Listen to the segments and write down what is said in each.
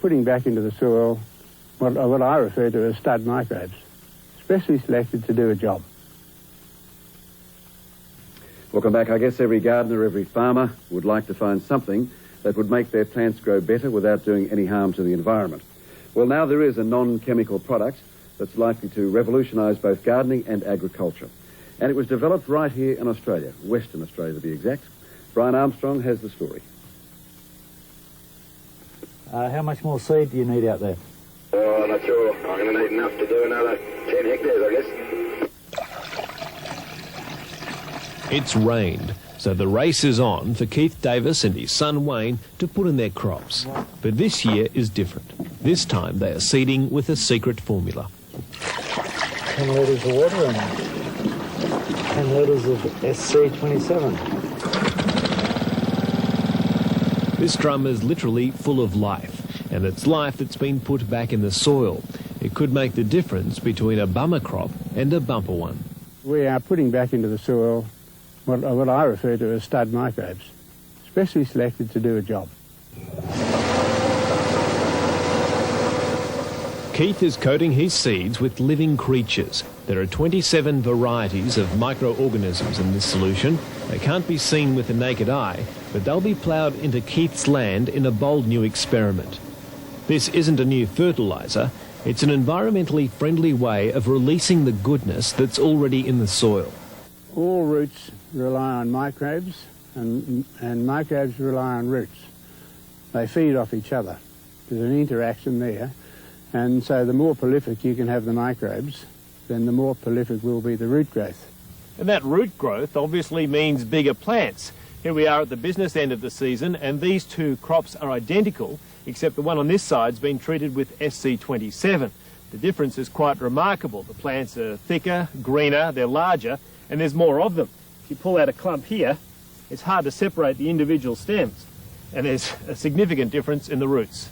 putting back into the soil what I refer to as stud microbes, specially selected to do a job. Welcome back. I guess every gardener, every farmer would like to find something that would make their plants grow better without doing any harm to the environment. Well, now there is a non-chemical product that's likely to revolutionise both gardening and agriculture. And it was developed right here in Australia, Western Australia to be exact. Brian Armstrong has the story. How much more seed do you need out there? Oh, I'm not sure. I'm going to need enough to do another 10 hectares, I guess. It's rained, so the race is on for Keith Davis and his son Wayne to put in their crops. But this year is different. This time they are seeding with a secret formula. 10 litres of water and 10 litres of SC-27. This drum is literally full of life, and it's life that's been put back in the soil. It could make the difference between a bummer crop and a bumper one. We are putting back into the soil what I refer to as stud microbes, specially selected to do a job. Keith is coating his seeds with living creatures. There are 27 varieties of microorganisms in this solution. They can't be seen with the naked eye, but they'll be ploughed into Keith's land in a bold new experiment. This isn't a new fertiliser, it's an environmentally friendly way of releasing the goodness that's already in the soil. All roots rely on microbes, and microbes rely on roots. They feed off each other. There's an interaction there, and so the more prolific you can have the microbes, then the more prolific will be the root growth. And that root growth obviously means bigger plants. Here we are at the business end of the season, and these two crops are identical, except the one on this side's been treated with SC-27. The difference is quite remarkable. The plants are thicker, greener, they're larger, and there's more of them. If you pull out a clump here, it's hard to separate the individual stems, and there's a significant difference in the roots.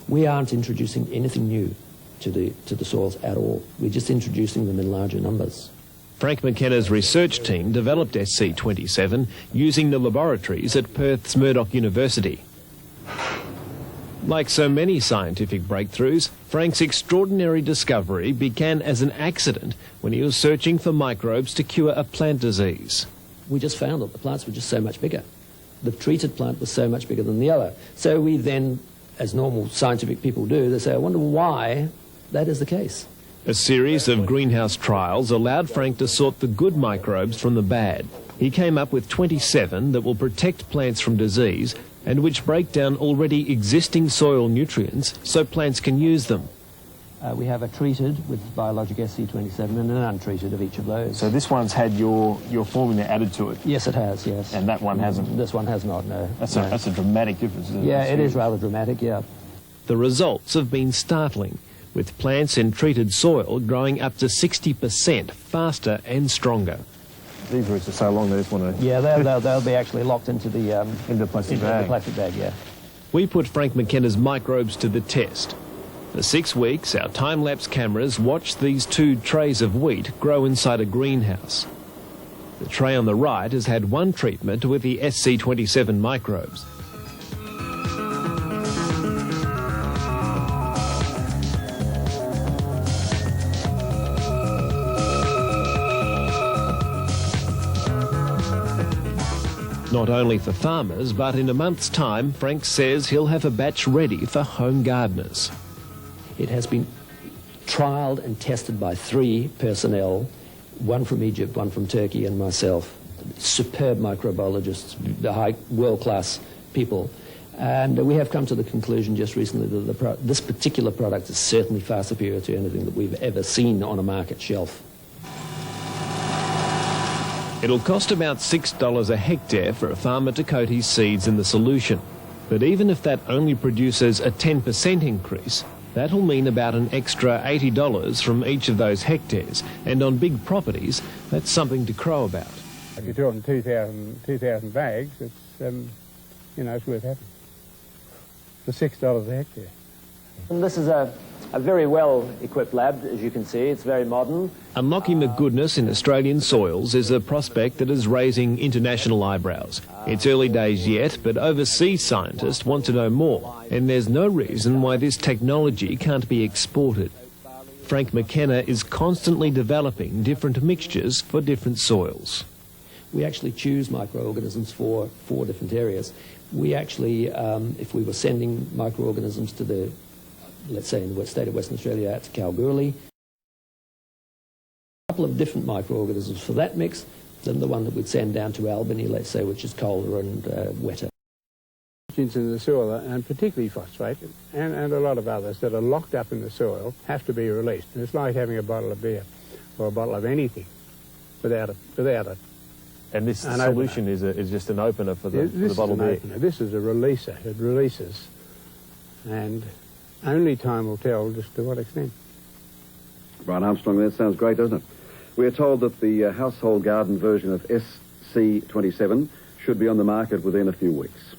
We aren't introducing anything new to the soils at all. We're just introducing them in larger numbers. Frank McKenna's research team developed SC-27 using the laboratories at Perth's Murdoch University. Like so many scientific breakthroughs, Frank's extraordinary discovery began as an accident when he was searching for microbes to cure a plant disease. We just found that the plants were just so much bigger. The treated plant was so much bigger than the other. So we then, as normal scientific people do, they say, I wonder why that is the case. A series of greenhouse trials allowed Frank to sort the good microbes from the bad. He came up with 27 that will protect plants from disease and which break down already existing soil nutrients so plants can use them. We have a treated with biologic SC-27 and an untreated of each of those. So this one's had your formula added to it? Yes, it has, yes. And that one hasn't? This one has not, no. That's a dramatic difference, isn't it? Yeah, it is rather dramatic, yeah. The results have been startling, with plants in treated soil growing up to 60% faster and stronger. These roots are so long they just want to... Yeah, they'll be actually locked into the plastic bag. The plastic bag, yeah. We put Frank McKenna's microbes to the test. For 6 weeks, our time-lapse cameras watched these 2 trays of wheat grow inside a greenhouse. The tray on the right has had one treatment with the SC-27 microbes. Not only for farmers, but in a month's time, Frank says he'll have a batch ready for home gardeners. It has been trialled and tested by 3 personnel, one from Egypt, one from Turkey, and myself. Superb microbiologists, the high world-class people. And we have come to the conclusion just recently that this particular product is certainly far superior to anything that we've ever seen on a market shelf. It'll cost about $6 a hectare for a farmer to coat his seeds in the solution. But even if that only produces a 10% increase, that'll mean about an extra $80 from each of those hectares. And on big properties, that's something to crow about. If you're talking 2,000 bags, it's, it's worth having. For $6 a hectare. And this is a a very well-equipped lab, as you can see. It's very modern. Unlocking the goodness in Australian soils is a prospect that is raising international eyebrows. It's early days yet, but overseas scientists want to know more, and there's no reason why this technology can't be exported. Frank McKenna is constantly developing different mixtures for different soils. We actually choose microorganisms for 4 different areas. We actually, if we were sending microorganisms to the, let's say in the state of Western Australia, out to Kalgoorlie, a couple of different microorganisms for that mix than the one that we'd send down to Albany, let's say, which is colder and wetter. Nutrients in the soil, and particularly phosphate, and a lot of others that are locked up in the soil, have to be released. And it's like having a bottle of beer or a bottle of anything without it. And this solution is just an opener for the bottle of beer. This is a releaser. It releases, and only time will tell just to what extent. Brian Armstrong, that sounds great, doesn't it? We are told that the household garden version of SC-27 should be on the market within a few weeks.